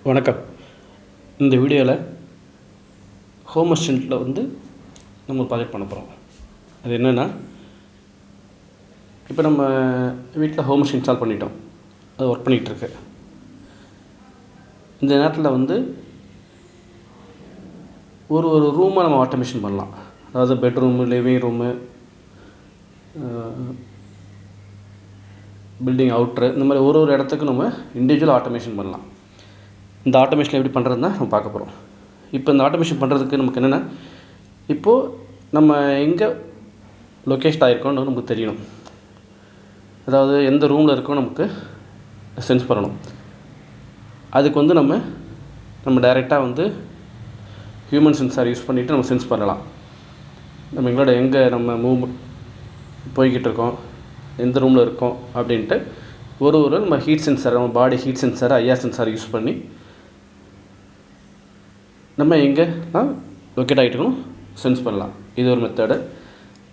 வணக்கம். இந்த வீடியோவில் ஹோம் அசிஸ்டண்ட்டில் வந்து நம்ம ப்ராஜெக்ட் பண்ண போகிறோம். அது என்னென்னா, இப்போ நம்ம வீட்டில் ஹோம் அசிஸ்டன்ட் இன்ஸ்டால் பண்ணிட்டோம். அது ஒர்க் பண்ணிகிட்ருக்கு. இந்த நேரத்தில் வந்து ஒரு ரூமை நம்ம ஆட்டோமேஷன் பண்ணலாம். அதாவது பெட்ரூமு, லிவிங் ரூமு, பில்டிங் அவுட்ரு, இந்த மாதிரி ஒரு இடத்துக்கு நம்ம இண்டிவிஜுவல் ஆட்டோமேஷன் பண்ணலாம். இந்த ஆட்டோமேஷன் எப்படி பண்ணுறதுன்னு தான் நம்ம பார்க்க போகிறோம். இப்போ இந்த ஆட்டோமேஷன் பண்ணுறதுக்கு நமக்கு என்னென்னா, இப்போது நம்ம எங்கே லொக்கேஷன் ஆகிருக்கோன்னு நமக்கு தெரியணும். அதாவது எந்த ரூமில் இருக்கோ நமக்கு சென்ஸ் பண்ணணும். அதுக்கு வந்து நம்ம டைரெக்டாக வந்து ஹியூமன் சென்சார் யூஸ் பண்ணிவிட்டு நம்ம சென்ஸ் பண்ணலாம். நம்ம எங்களோட எங்கே நம்ம மூவ் போய்கிட்டு இருக்கோம், எந்த ரூமில் இருக்கோம் அப்படின்ட்டு ஒரு நம்ம ஹீட் சென்சார், நம்ம body heat sensor, IR sensor use பண்ணி நம்ம எங்கேலாம் லொக்கேட் ஆகிட்டுக்கணும் சென்ஸ் பண்ணலாம். இது ஒரு மெத்தடு.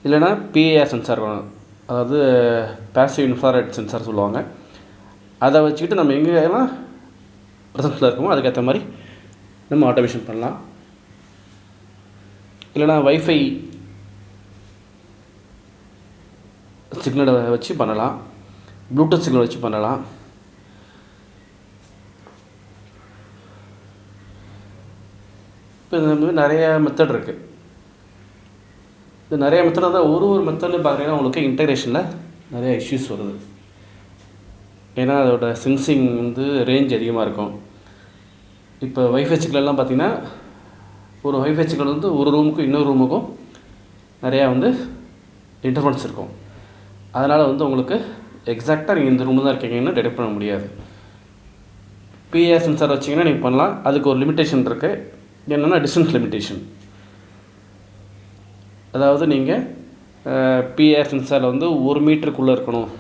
இல்லைனா பிஏஆர் சென்சார் வேணும், அதாவது பேசிவ் இன்ஃப்ராரெட் சென்சார் சொல்லுவாங்க. அதை வச்சுக்கிட்டு நம்ம எங்கெல்லாம் ப்ரெசன்ஸில் இருக்கோமோ அதுக்கேற்ற மாதிரி நம்ம ஆட்டோமேஷன் பண்ணலாம். இல்லைனா வைஃபை சிக்னலை வச்சு பண்ணலாம், ப்ளூடூத் சிக்னல் வச்சு பண்ணலாம். இப்போ இந்த மாதிரி நிறைய மெத்தட் இருக்குது. இந்த நிறைய மெத்தட் தான் ஒரு மெத்தட்னு பார்க்குறீங்கன்னா உங்களுக்கு இன்டெகிரேஷனில் நிறைய இஷ்யூஸ் வருது. ஏன்னா அதோட சென்சிங் வந்து ரேஞ்ச் அதிகமாக இருக்கும். இப்போ வைஃபை சிக்னல்லாம் பார்த்திங்கன்னா, ஒரு வைஃபை சிக்னல் வந்து ஒரு ரூமுக்கும் இன்னொரு ரூமுக்கும் நிறையா வந்து இன்டர்ஃபரன்ஸ் இருக்கும். அதனால் வந்து உங்களுக்கு எக்ஸாக்டாக நீங்கள் இந்த ரூமில் தான் இருக்கீங்கன்னு டிடெக்ட் பண்ண முடியாது. பிஏஆர் சென்சார் வச்சிங்கன்னா நீங்கள் பண்ணலாம். அதுக்கு ஒரு லிமிட்டேஷன் இருக்குது. என்னென்னா டிஸ்டன்ஸ் லிமிட்டேஷன். அதாவது நீங்கள் பிஏஆர் சென்சாரில் வந்து 1 மீட்டருக்குள்ளே இருக்கணும்.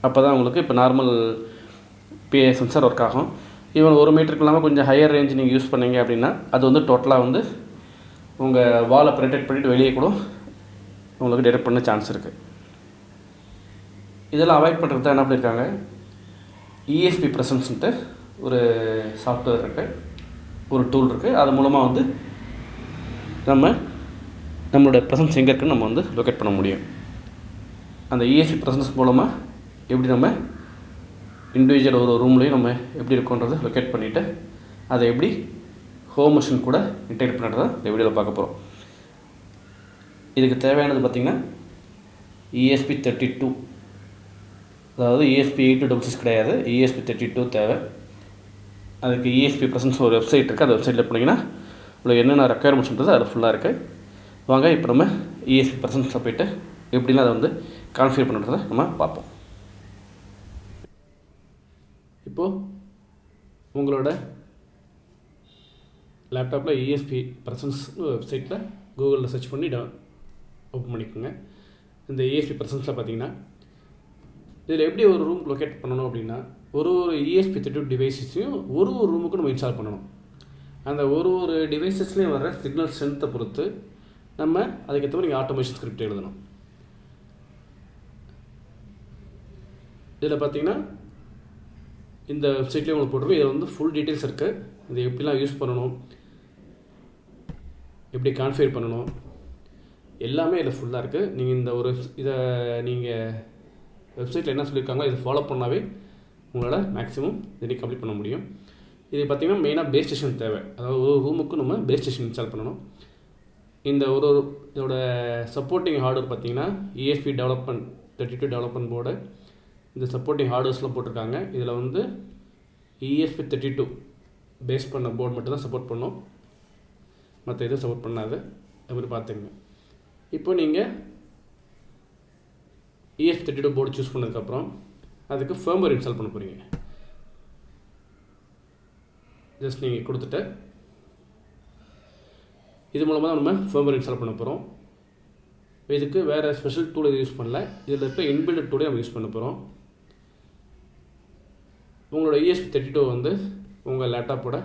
அப்போ தான் உங்களுக்கு இப்போ நார்மல் பிஏஆர் சென்சார் ஒர்க் ஆகும். ஈவன் 1 மீட்டருக்கு இல்லாமல் கொஞ்சம் ஹையர் ரேஞ்ச் நீங்கள் யூஸ் பண்ணீங்க அப்படின்னா அது வந்து டோட்டலாக வந்து உங்கள் வாலை ப்ரொடெக்ட் பண்ணிவிட்டு வெளியே கூட உங்களுக்கு டிடெக்ட் பண்ண சான்ஸ் இருக்குது. இதெல்லாம் அவாய்ட் பண்ணுறது தான் என்ன பண்ணியிருக்காங்க, ESPresenseன்ட்டு ஒரு சாஃப்ட்வேர் இருக்குது, ஒரு டூல் இருக்குது. அது மூலமாக வந்து நம்மளோட ப்ரெசன்ஸ் எங்கே இருக்குன்னு நம்ம வந்து லொக்கேட் பண்ண முடியும். அந்த ESPresense மூலமாக எப்படி நம்ம இண்டிவிஜுவல் ஒரு ரூம்லேயும் நம்ம எப்படி இருக்கோன்றதை லொக்கேட் பண்ணிவிட்டு அதை எப்படி ஹோம் மிஷின் கூட இன்டெகிரேட் பண்ணுறதை இந்த வீடியோவில் பார்க்க போகிறோம். இதுக்கு தேவையானது பார்த்திங்கன்னா ESP32, அதாவது ESP8266 கிடையாது, ESP32 தேவை. அதுக்கு ESPresense ஒரு வெப்சைட் இருக்குது. அந்த வெப்சைட்டில் போனீங்கன்னா உங்களுக்கு என்னென்ன ரெக்குயர்மெண்ட்ஸ்ன்றது அது ஃபுல்லாக இருக்குது. வாங்க இப்போ நம்ம ESPresenseல் போய்ட்டு எப்படின்னா அதை வந்து கான்ஃபிகர் பண்ணுறதை நம்ம பார்ப்போம். இப்போது உங்களோட லேப்டாப்பில் ESPresense வெப்சைட்டில் கூகுளில் சர்ச் பண்ணி ஓப்பன் பண்ணிக்கோங்க. இந்த ESPpresenseல் பார்த்தீங்கன்னா இதில் எப்படி ஒரு ரூம் லொக்கேட் பண்ணணும் அப்படின்னா, ஒரு ESP32 டிவைஸஸையும் ஒரு ரூமுக்கும் நம்ம இன்ஸ்டால் பண்ணணும். அந்த ஒரு டிவைஸஸ்லேயும் வர சிக்னல் ஸ்ட்ரென்த்தை பொறுத்து நம்ம அதுக்கேற்ற மாதிரி நீங்கள் ஆட்டோமேஷன் ஸ்கிரிப்ட் எழுதணும். இதில் பார்த்தீங்கன்னா இந்த வெப்சைட்லேயே உங்களுக்கு போட்டிருக்கோம். இதில் வந்து ஃபுல் டீட்டெயில்ஸ் இருக்குது. இதை எப்படிலாம் யூஸ் பண்ணணும், எப்படி கான்ஃபிகர் பண்ணணும், எல்லாமே இதில் ஃபுல்லாக இருக்குது. நீங்கள் இந்த இதை நீங்கள் வெப்சைட்டில் என்ன சொல்லியிருக்காங்களோ இதை ஃபாலோ பண்ணாவே உங்களால் மேக்ஸிமம் இதை கம்ப்ளீட் பண்ண முடியும். இது பார்த்திங்கன்னா மெயினாக பேஸ் ஸ்டேஷன் தேவை. அதாவது ஒரு ரூமுக்கு நம்ம பேஸ் ஸ்டேஷன் இன்ஸ்டால் பண்ணணும். இந்த இதோட சப்போர்ட்டிங் ஹார்ட்வேர் பார்த்திங்கன்னா ESP32 டெவலப்மெண்ட் போர்டு. இந்த சப்போர்ட்டிங் ஹார்ட்வேர்ஸ்லாம் போட்டிருக்காங்க. இதில் வந்து ESP32 பேஸ் பண்ண போர்டு மட்டும் தான் சப்போர்ட் பண்ணோம், மற்ற எதுவும் சப்போர்ட் பண்ணாது. அப்படி பார்த்துங்க. இப்போ நீங்கள் ESP32 போர்டு சூஸ் பண்ணதுக்கப்புறம் அதுக்கு ஃபர்ம்வேர் இன்ஸ்டால் பண்ண போகிறீங்க. ஜஸ்ட் நீங்கள் கொடுத்துட்டு இது மூலமாக தான் நம்ம ஃபர்ம்வேர் இன்ஸ்டால் பண்ண போகிறோம். இதுக்கு வேறு ஸ்பெஷல் டூல் எதுவும் யூஸ் பண்ணல. இதில் இருக்க இன்பில்ட் டூலே நம்ம யூஸ் பண்ண போகிறோம். உங்களோட ESP32 வந்து உங்கள் லேப்டாப்போட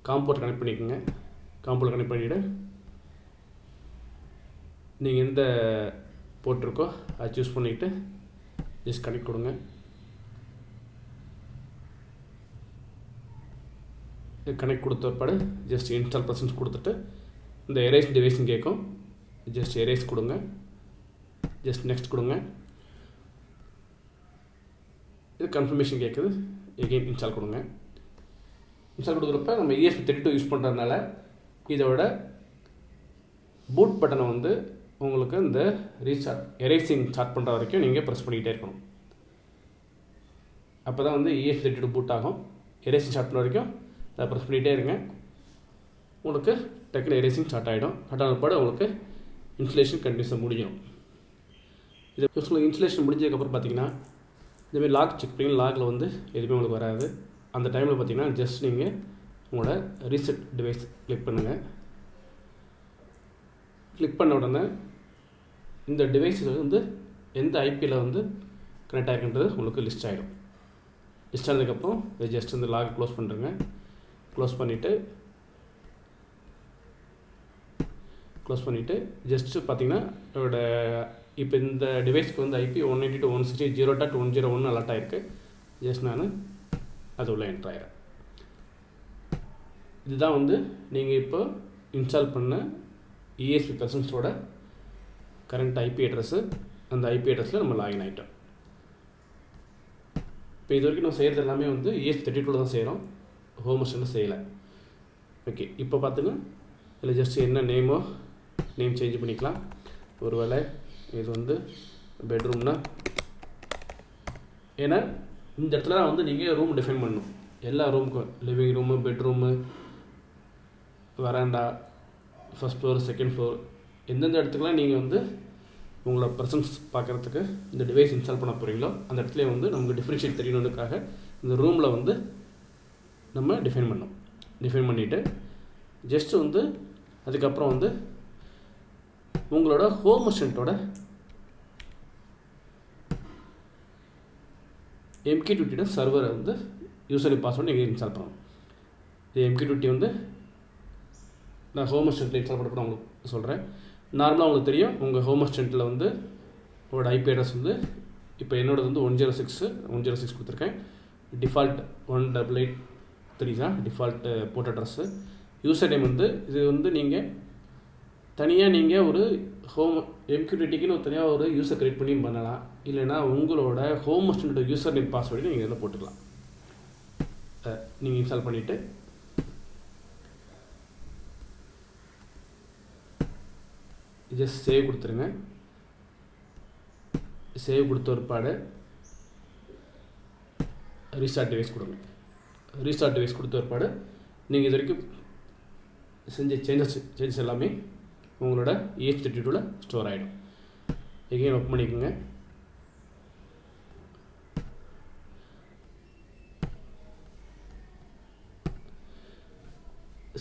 காம்போர்ட் கனெக்ட் பண்ணிக்கோங்க. காம்போர்ட் கனெக்ட் பண்ணிவிட்டு நீங்கள் எந்த போட்டிருக்கோ அதை சூஸ் பண்ணிவிட்டு ஜஸ்ட் கனெக்ட் கொடுங்க. கனெக்ட் கொடுத்த ஒருபாடு ஜஸ்ட் இன்ஸ்டால் ப்ரெசன்ஸ் கொடுத்துட்டு இந்த எரேஸ் டிவைஸ்ன்னு கேட்கும். ஜஸ்ட் எரேஸ் கொடுங்க. ஜஸ்ட் நெக்ஸ்ட் கொடுங்க. இது கன்ஃபர்மேஷன் கேட்குது. எகெயின் இன்ஸ்டால் கொடுங்க. இன்ஸ்டால் கொடுக்குறப்ப நம்ம ESP32 யூஸ் பண்ணுறதுனால இதோட பூட் பட்டனை வந்து உங்களுக்கு இந்த எரேசிங் ஸ்டார்ட் பண்ணுற வரைக்கும் நீங்கள் ப்ரெஸ் பண்ணிக்கிட்டே இருக்கணும். அப்போ தான் வந்து ESP32 பூட் ஆகும். எரேசிங் ஸ்டார்ட் பண்ணுற வரைக்கும் அதை ப்ரெஸ் பண்ணிகிட்டே இருங்க. உங்களுக்கு டக்குனு எரேசிங் ஸ்டார்ட் ஆகிடும். ஸ்டார்ட் ஆனப்பாடு உங்களுக்கு இன்ஸ்டலேஷன் கண்டினியூஸாக முடியும். இது உங்களுக்கு இன்ஸ்டலேஷன் முடிஞ்சதுக்கப்புறம் பார்த்தீங்கன்னா இந்தமாதிரி லாக் செக் பண்ணி லாகில் வந்து எதுவுமே உங்களுக்கு வராது. அந்த டைமில் பார்த்தீங்கன்னா ஜஸ்ட் நீங்கள் உங்களோட ரீசெட் டிவைஸ் கிளிக் பண்ணுங்கள். கிளிக் பண்ண உடனே இந்த டிவைஸ் வந்து எந்த ஐபியில் வந்து கனெக்ட் ஆகிருக்கின்றது உங்களுக்கு லிஸ்ட் ஆகிடும். லிஸ்ட் ஆனதுக்கப்புறம் ஜஸ்ட் இந்த லாக் க்ளோஸ் பண்ணுறேங்க. க்ளோஸ் பண்ணிவிட்டு ஜஸ்ட்டு பார்த்தீங்கன்னா இதோட இப்போ இந்த டிவைஸ்க்கு வந்து IP 192.168.0.101 அலர்ட் ஆகிருக்கு. ஜஸ்ட் நான் அது உள்ள என்ட்ரு ஆகிறேன். இதுதான் வந்து நீங்கள் இப்போ இன்ஸ்டால் பண்ண ESPresenseோட கரண்ட் IP அட்ரஸு. அந்த IP அட்ரஸில் நம்ம லாகின் ஆகிட்டோம். இப்போ இது வரைக்கும் நம்ம செய்கிறது எல்லாமே வந்து ESP32 தான் செய்கிறோம். ஹோம் அசிஸ்டன்ட் செய்யலை. ஓகே, இப்போ பார்த்துங்க இதில் ஜஸ்ட் என்ன நேம் சேஞ்ச் பண்ணிக்கலாம். ஒருவேளை இது வந்து பெட்ரூம்னா, ஏன்னா இந்த இடத்துல தான் வந்து நீங்கள் ரூம் டிஃபைன் பண்ணணும். எல்லா ரூமுக்கும் லிவிங் ரூமு, பெட்ரூமு, வராண்டா, ஃபஸ்ட் ஃப்ளோர், செகண்ட் ஃப்ளோர், எந்தெந்த இடத்துக்குலாம் நீங்கள் வந்து உங்களோட ப்ரெசன்ஸ் பார்க்குறதுக்கு இந்த டிவைஸ் இன்ஸ்டால் பண்ண போகிறீங்களோ அந்த இடத்துல வந்து நமக்கு டிஃப்ரென்ஷியேட் தெரியணுன்றதுக்காக இந்த ரூமில் வந்து நம்ம டிஃபைன் பண்ணிவிட்டு ஜஸ்ட்டு வந்து அதுக்கப்புறம் வந்து உங்களோட ஹோம் அசிஸ்டண்ட்டோட MQ20 சர்வரை வந்து யூசர் பாஸ்வேர்டு நீங்கள் இன்ஸ்டால் பண்ணணும். இது MQ20 வந்து நான் ஹோம் அசிஸ்டண்ட்டில் இன்ஸ்டால் பண்ண உங்களுக்கு சொல்கிறேன். நார்மலாக உங்களுக்கு தெரியும் உங்கள் ஹோம் அசிஸ்டண்ட்டில் வந்து உங்களோட IP அட்ரஸ் வந்து இப்போ என்னோடது வந்து 106 கொடுத்துருக்கேன். டிஃபால்ட் 1883 தான் default board address. User name வந்து இது வந்து நீங்கள் தனியாக ஒரு MQ20க்குன்னு தனியாக ஒரு யூசர் க்ரியேட் பண்ணி பண்ணலாம். இல்லைனா உங்களோட ஹோம் அசிஸ்டண்ட்டோட யூசர் நேம் பாஸ்வேர்டு நீங்கள் இதில் போட்டுக்கலாம். நீங்கள் இன்ஸ்டால் பண்ணிவிட்டு ஜஸ்ட் சேவ் கொடுத்துருங்க. சேவ் கொடுத்த ஒருபாடு ரீஸ்டார்ட் டிவைஸ் கொடுங்க. ரீஸ்டார்ட் டிவைஸ் கொடுத்த ஒருபாடு நீங்கள் இது வரைக்கும் செஞ்ச சேஞ்சஸ் எல்லாமே உங்களோட ESP32 ஸ்டோர் ஆகிடும். எகைன் ஓப்பன் பண்ணிக்கோங்க.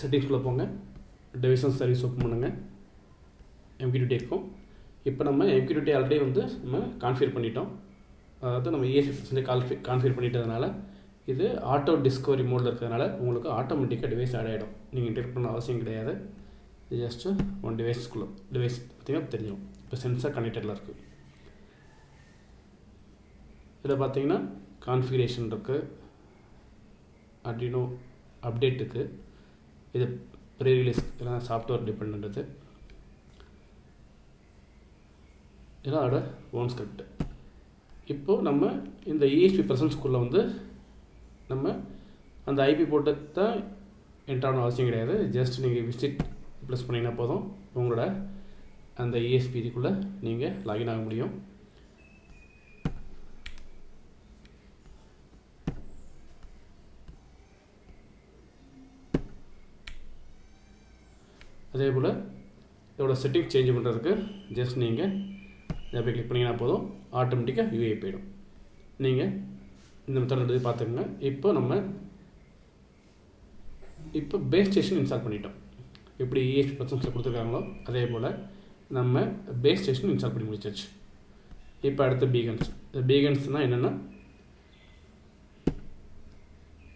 செட்டிங்ஸ்குள்ளே போங்க. டிவைஸ் சர்வீஸ் ஓப்பன் பண்ணுங்கள். MQ20 இருக்கும். இப்போ நம்ம MQ20 ஆல்ரெடி வந்து நம்ம கான்ஃபிகர் பண்ணிட்டோம். அதாவது நம்ம ESPresense கான்ஃபிகர் பண்ணிட்டதுனால இது ஆட்டோ டிஸ்கவரி மோடில் இருக்கிறதுனால உங்களுக்கு ஆட்டோமேட்டிக்காக டிவைஸ் ஆட் ஆகிடும். நீங்கள் இன்டெக்ட் பண்ண அவசியம் கிடையாது. ஜஸ்ட்டு ஒன் டிவைஸ் பார்த்தீங்கன்னா தெரியும். இப்போ சென்சார் கனெக்டடில் இருக்குது. இதில் பார்த்தீங்கன்னா கான்ஃபிகரேஷன் இருக்குது, Arduino அப்டேட்டுக்கு, இது ப்ரீ ரிலீஸ் இல்லைனா சாஃப்ட்வேர் டிபெண்ட், இதெல்லாம் அதோட ஓன் ஸ்கிரிப்ட். இப்போது நம்ம இந்த ESPresenseக்குள்ளே வந்து நம்ம அந்த IP போட்டு தான் என்ட்ரான அவசியம் கிடையாது. ஜஸ்ட் நீங்கள் விசிட் ப்ளஸ் பண்ணிங்கன்னா போதும் உங்களோட அந்த ESP இதுக்குள்ளே நீங்கள் லாகின் ஆக முடியும். அதே போல் இதோட செட்டிங் சேஞ்ச் பண்ணுறதுக்கு ஜஸ்ட் நீங்கள் இதை போய் கிளிக் பண்ணிங்கன்னா போதும் ஆட்டோமேட்டிக்காக UI போயிடும். நீங்கள் இந்த மெத்தட் பார்த்துக்கோங்க. இப்போ பேஸ் ஸ்டேஷன் இன்ஸ்டால் பண்ணிட்டோம். எப்படி ESPresenseல கொடுத்துருக்காங்களோ அதே போல் நம்ம பேஸ் ஸ்டேஷன் இன்ஸ்டால் பண்ணி முடிச்சாச்சு. இப்போ அடுத்து பீகன்ஸ்னால் என்னென்னா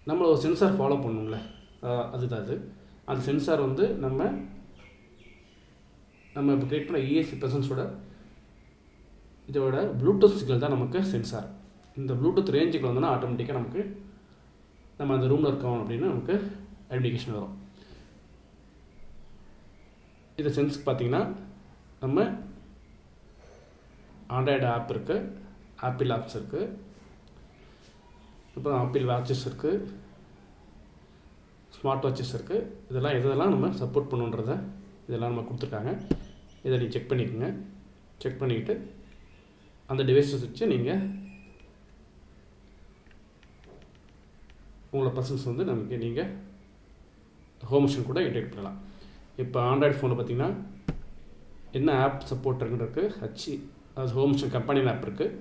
நம்ம ஒரு சென்சார் ஃபாலோ பண்ணணும்ல, அதுதான் அது. அந்த சென்சார் வந்து நம்ம இப்போ கிரியேட் பண்ண ESPresenseோட இதோட ப்ளூடூத் சிக்னல் தான் நமக்கு சென்சார். இந்த ப்ளூடூத் ரேஞ்சுக்கு வந்தோன்னா ஆட்டோமேட்டிக்காக நம்ம அந்த ரூமில் இருக்கோம் அப்படின்னு நமக்கு அப்ளிகேஷன் வரும். இது சென்ஸ்க்கு பார்த்தீங்கன்னா நம்ம ஆண்ட்ராய்டு ஆப் இருக்குது, ஆப்பிள் ஆப்ஸ் இருக்குது, அப்புறம் ஆப்பிள் வாட்சஸ் இருக்குது, ஸ்மார்ட் வாட்சஸ் இருக்குது. இதெல்லாம் நம்ம சப்போர்ட் பண்ணுன்றதை இதெல்லாம் நம்ம கொடுத்துருக்காங்க. இதை நீங்கள் செக் பண்ணிக்கோங்க. செக் பண்ணிக்கிட்டு அந்த டிவைஸஸ் வச்சு நீங்கள் உங்களோட பர்சன்ஸ் வந்து நீங்கள் ஹோம் மிஷன் கூட இன்டெக்ட் பண்ணலாம். இப்போ ஆண்ட்ராய்டு ஃபோனில் பார்த்தீங்கன்னா என்ன ஆப் சப்போர்ட் இருக்குன்றது அது ஹோம் மிஷன் கம்பெனியின் ஆப் இருக்குது,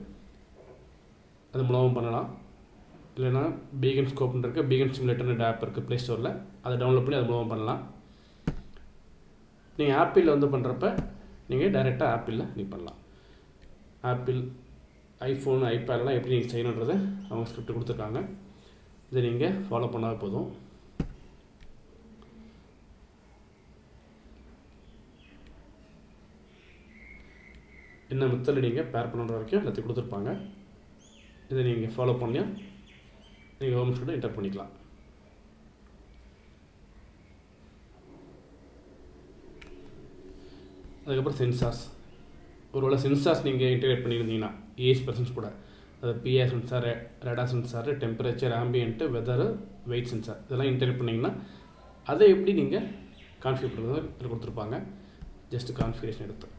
அது மூலமாக பண்ணலாம். இல்லைன்னா பீகன் ஸ்கோப்னு இருக்குது, பீகன் சிமுலேட்டர்னு ஆப் இருக்குது ப்ளே ஸ்டோரில், அதை டவுன்லோட் பண்ணி அது மூலமாக பண்ணலாம். நீங்கள் ஆப்பிளில் வந்து பண்ணுறப்ப நீங்கள் டைரெக்டாக ஆப்பிளில் நீங்கள் பண்ணலாம். ஆப்பிள், ஐஃபோன், ஐபேட்லாம் எப்படி நீங்கள் செய்யணுன்றதை அவங்க ஸ்கிரிப்ட் கொடுத்துருக்காங்க. இதை நீங்கள் ஃபாலோ பண்ணால் போதும். என்ன மெத்தடில் நீங்கள் பேர் பண்ணுற வரைக்கும் எல்லாத்தையும் கொடுத்துருப்பாங்க. இதை நீங்கள் ஃபாலோ பண்ணி நீங்கள் ஹோம் மிஷன் என்டர் பண்ணிக்கலாம். அதுக்கப்புறம் சென்சார்ஸ். ஒருவேளை சென்சார்ஸ் நீங்கள் இன்டெகிரேட் பண்ணியிருந்தீங்கன்னா ESPresense கூட, அது PIR sensor, radar sensor, temperature, ambient, weather, weight sensor, இதெல்லாம் இன்டெகிரேட் பண்ணிங்கன்னா அதை எப்படி நீங்கள் கான்ஃபிகர் பண்ணுறது இதில் கொடுத்துருப்பாங்க. ஜஸ்ட்டு கான்ஃபிகரேஷன் எடுத்து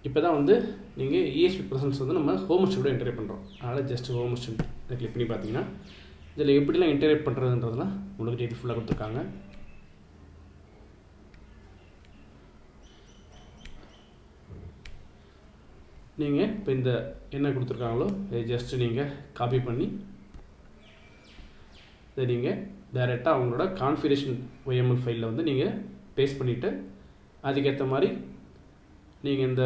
இப்போ தான் வந்து நீங்கள் ESPresense வந்து நம்ம ஹோம் மிஷன் கூட இன்டெகிரேட் பண்ணுறோம். அதனால் ஜஸ்ட்டு ஹோம் மிஷன் இதை கிளிக் பண்ணி பார்த்தீங்கன்னா இதில் எப்படிலாம் இன்டெகிரேட் பண்ணுறதுன்றதுலாம் உங்களுக்கு டீட்டெயில் ஃபுல்லாக கொடுத்துருக்காங்க. நீங்கள் இப்போ இந்த என்ன கொடுத்துருக்காங்களோ இதை ஜஸ்ட்டு நீங்கள் காப்பி பண்ணி இதை நீங்கள் டைரெக்டாக அவங்களோட கான்ஃபிகரேஷன் YML ஃபைலில் வந்து நீங்கள் பேஸ்ட் பண்ணிவிட்டு அதுக்கேற்ற மாதிரி நீங்கள் இந்த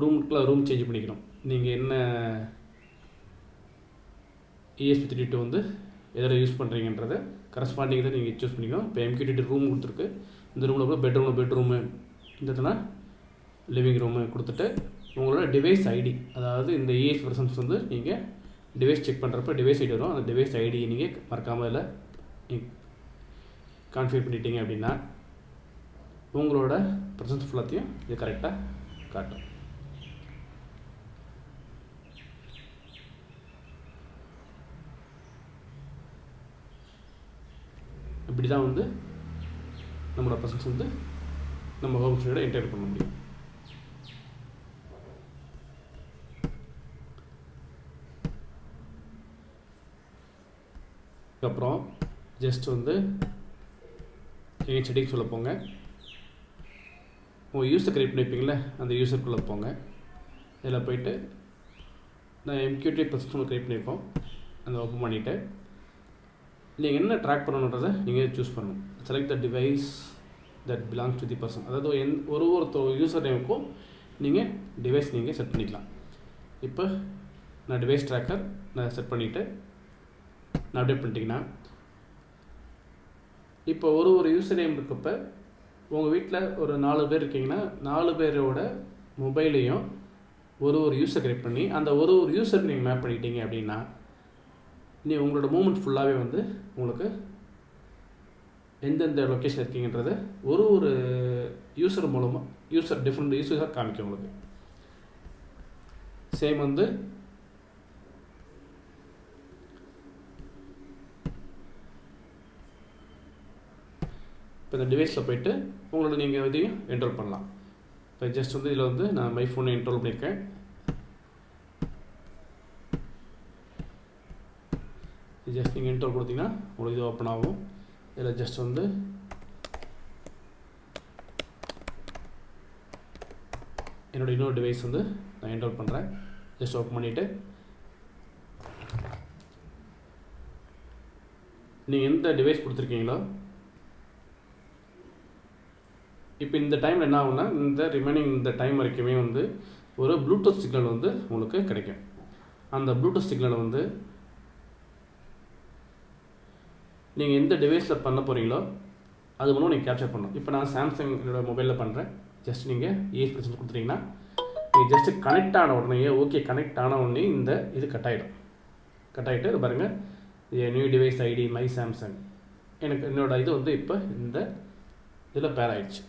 ரூம் சேஞ்ச் பண்ணிக்கணும். நீங்கள் என்ன ESP32 வந்து எதில் யூஸ் பண்ணுறீங்கன்றதை கரஸ்பாண்டிங் இதை நீங்கள் சூஸ் பண்ணிக்கணும். இப்போ MQTT ரூம் கொடுத்துருக்கு, இந்த ரூமில் கூட பெட்ரூமு, இந்த இடத்துல லிவிங் ரூமு கொடுத்துட்டு உங்களோட டிவைஸ் ஐடி, அதாவது இந்த ESPresense வந்து நீங்கள் டிவைஸ் செக் பண்ணுறப்ப டிவைஸ் ஐடி வரும். அந்த டிவைஸ் ஐடியை நீங்கள் மறக்காமல் இதில் கான்ஃபிகர் பண்ணிட்டீங்க அப்படின்னா உங்களோட ப்ரெசன்ஸ் ஃபுல்லாத்தையும் இது கரெக்டாக காட்டும். இப்படி தான் வந்து நம்மளோட ப்ரெசன்ஸ் வந்து நம்ம ஹோம் மிஷனோட இன்டெகிரேட் பண்ண முடியும். அதுக்கப்புறம் ஜஸ்ட் வந்து எங்கள் செடிக்கு சொல்ல போங்க. உங்கள் யூஸர் கிரியேட் பண்ணிப்பீங்களே அந்த யூஸருக்குள்ளே போங்க. இதில் போய்ட்டு நான் MQTT கிரியேட் பண்ணியிருக்கோம், அந்த ஓப்பன் பண்ணிவிட்டு நீங்கள் என்ன ட்ராக் பண்ணணுன்றதை நீங்கள் சூஸ் பண்ணணும். Select the device that belongs to the person, அதாவது ஒரு யூஸர் நேமுக்கும் நீங்கள் டிவைஸ் நீங்கள் செட் பண்ணிக்கலாம். இப்போ நான் டிவைஸ் ட்ராக்கர் நான் செட் பண்ணிவிட்டு நான் அப்டேட் பண்ணிட்டீங்கன்னா இப்போ ஒரு யூஸர் நேம் இருக்கப்போ உங்கள் வீட்டில் ஒரு 4 பேர் இருக்கீங்கன்னா 4 பேரோட மொபைலையும் ஒரு யூஸர் கிரியேட் பண்ணி அந்த ஒரு யூஸருக்கு நீங்கள் மேப் பண்ணிட்டீங்க அப்படின்னா உங்களோட மூமெண்ட் ஃபுல்லாகவே வந்து உங்களுக்கு எந்தெந்த லொக்கேஷன் இருக்கீங்கன்றதை ஒரு யூஸர் மூலமாக டிஃப்ரெண்ட் யூஸராக காமிக்கும் உங்களுக்கு. சேம் வந்து இப்போ இந்த டிவைஸில் போய்ட்டு உங்களோட நீங்கள் இதையும் என்ரோல் பண்ணலாம். இப்போ ஜஸ்ட் வந்து இதில் வந்து நான் மை ஃபோனை என்ரோல் பண்ணியிருக்கேன். ஜஸ்ட் நீங்கள் என்ரோல் கொடுத்தீங்கன்னா உங்களுக்கு இது ஓப்பன் ஆகும். இதில் ஜஸ்ட் வந்து என்னோடய இன்னொரு டிவைஸ் வந்து நான் என்ரோல் பண்ணுறேன். ஜஸ்ட் ஓப்பன் பண்ணிவிட்டு நீங்கள் எந்த டிவைஸ் கொடுத்துருக்கீங்களோ இப்போ இந்த டைமில் என்ன ஆகும்னா இந்த ரிமைனிங் இந்த டைம் வரைக்குமே வந்து ஒரு ப்ளூடூத் சிக்னல் வந்து உங்களுக்கு கிடைக்கும். அந்த ப்ளூடூத் சிக்னலை வந்து நீங்கள் எந்த டிவைஸில் பண்ண போகிறீங்களோ அது மூலம் நீங்கள் கேப்சர் பண்ணணும். இப்போ நான் சாம்சங்கோட மொபைலில் பண்ணுறேன். ஜஸ்ட் நீங்கள் ESPresense கொடுத்துட்டிங்கன்னா நீங்கள் ஜஸ்ட்டு கனெக்ட் ஆன உடனே கனெக்ட் ஆன உடனே இந்த இது கட் ஆகிடும். கட் ஆகிட்டு இது பாருங்கள், new device ID my Samsung எனக்கு என்னோடய இது வந்து இப்போ இந்த இதில் பேர் ஆகிடுச்சு.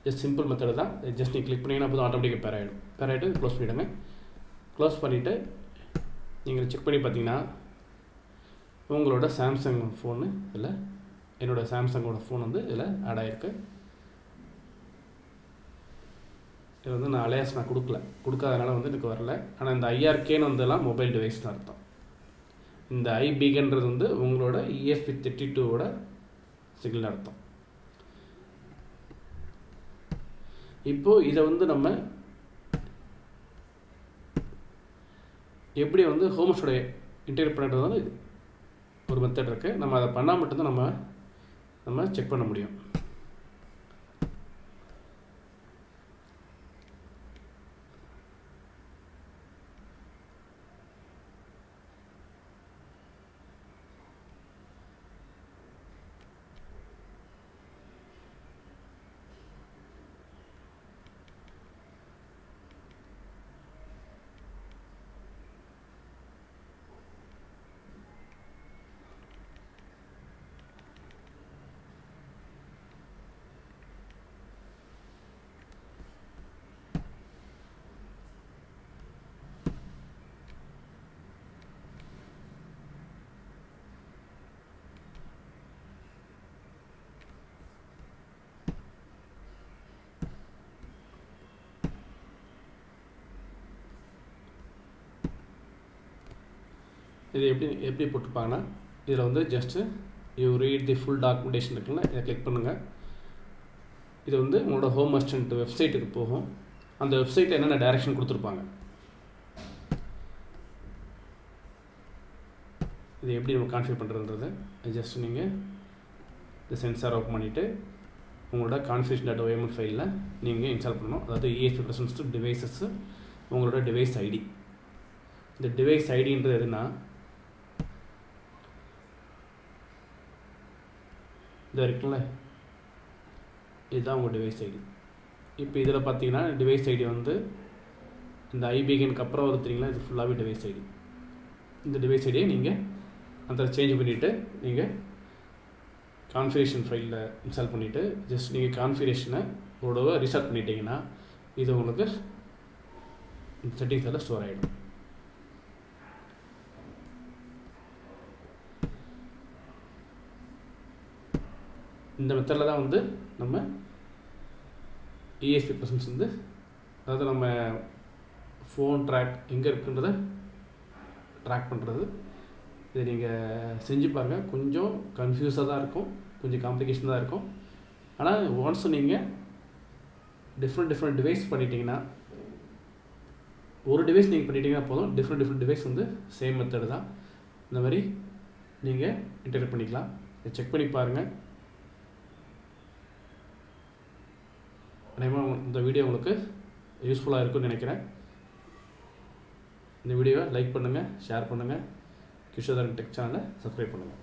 ஜஸ்ட் சிம்பிள் மெத்தடு தான். ஜஸ்ட் நீங்கள் கிளிக் பண்ணிங்கன்னா போதும் ஆட்டோமேட்டிக்காக பேர் ஆகிடும். பேர் ஆகிட்டு க்ளோஸ் பண்ணிவிடுங்க. க்ளோஸ் பண்ணிவிட்டு நீங்கள் செக் பண்ணி பார்த்தீங்கன்னா உங்களோட சாம்சங் ஃபோனு இதில் என்னோடய சாம்சங்கோட ஃபோன் வந்து இதில் ஆட் ஆகிருக்கு. இது வந்து நான் அலையாஸ் நான் கொடுக்காதனால வந்து எனக்கு வரல. ஆனால் இந்த IRKன்னு வந்தெல்லாம் மொபைல் டிவைஸ் தான் அர்த்தம். இந்த IBigன்றது வந்து உங்களோட ESP32வோட சிக்னல் அர்த்தம். இப்போது இதை வந்து நம்ம எப்படி வந்து ஹோம்ஸோட இன்டெகிரேட் பண்ணுறது வந்து ஒரு மெத்தட் இருக்குது. நம்ம அதை பண்ணால் மட்டும்தான் நம்ம செக் பண்ண முடியும். இது எப்படி போட்டிருப்பாங்கன்னா இதில் வந்து just you read the full documentation இருக்குல்ல, இதை கிளிக் பண்ணுங்கள். இது வந்து உங்களோட ஹோம் அசிஸ்டன்ட் வெப்சைட்டுக்கு போகும். அந்த வெப்சைட்டில் என்னென்ன டைரெக்ஷன் கொடுத்துருப்பாங்க, இது எப்படி நம்ம கான்ஃபிகர் பண்ணுறதுன்றது ஜஸ்ட் நீங்கள் இந்த சென்சார் ஓப்பன் பண்ணிவிட்டு உங்களோட configuration.yml ஃபைலில் நீங்கள் இன்ஸ்டால் பண்ணணும். அதாவது ESPresense டிவைசஸ் உங்களோட டிவைஸ் ஐடி. இந்த டிவைஸ் ஐடின்றது எதுனா இதை இருக்குல்ல, இதுதான் உங்கள் டிவைஸ் ஐடி. இப்போ இதில் பார்த்தீங்கன்னா டிவைஸ் ஐடி வந்து இந்த IBigன்க்கு அப்புறம் வருதுங்களா, இது ஃபுல்லாகவே டிவைஸ் ஐடி. இந்த டிவைஸ் ஐடியை நீங்கள் அந்த சேஞ்ச் பண்ணிவிட்டு நீங்கள் கான்ஃபிகரேஷன் ஃபைலில் இன்ஸ்டால் பண்ணிவிட்டு ஜஸ்ட் நீங்கள் கான்ஃபிகரேஷனை ஓடவை ரீஸ்டார்ட் பண்ணிட்டீங்கன்னா இது உங்களுக்கு இந்த செட்டிங்ஸ் எல்லாம் ஸ்டோர் ஆகிடும். இந்த மெத்தடில் தான் வந்து நம்ம ESPresense வந்து அதாவது நம்ம ஃபோன் ட்ராக் எங்கே இருக்குன்றதை ட்ராக் பண்ணுறது. இதை நீங்கள் செஞ்சு பாருங்கள். கொஞ்சம் கன்ஃபியூஸாக தான் இருக்கும், கொஞ்சம் காம்ப்ளிகேஷன் தான் இருக்கும். ஆனால் ஒன்ஸ் நீங்கள் டிஃப்ரெண்ட் டிவைஸ் பண்ணிட்டீங்கன்னா, ஒரு டிவைஸ் நீங்கள் பண்ணிட்டீங்கன்னா போதும், டிஃப்ரெண்ட் டிவைஸ் வந்து சேம் மெத்தடு தான். இந்த மாதிரி நீங்கள் இன்டெகிரேட் பண்ணிக்கலாம். இதை செக் பண்ணி பாருங்கள். அநேகமாக இந்த வீடியோ உங்களுக்கு யூஸ்ஃபுல்லாக இருக்குன்னு நினைக்கிறேன். இந்த வீடியோவை லைக் பண்ணுங்கள், ஷேர் பண்ணுங்கள். கிஷோர் டெக் சேனலை சப்ஸ்கிரைப் பண்ணுங்கள்.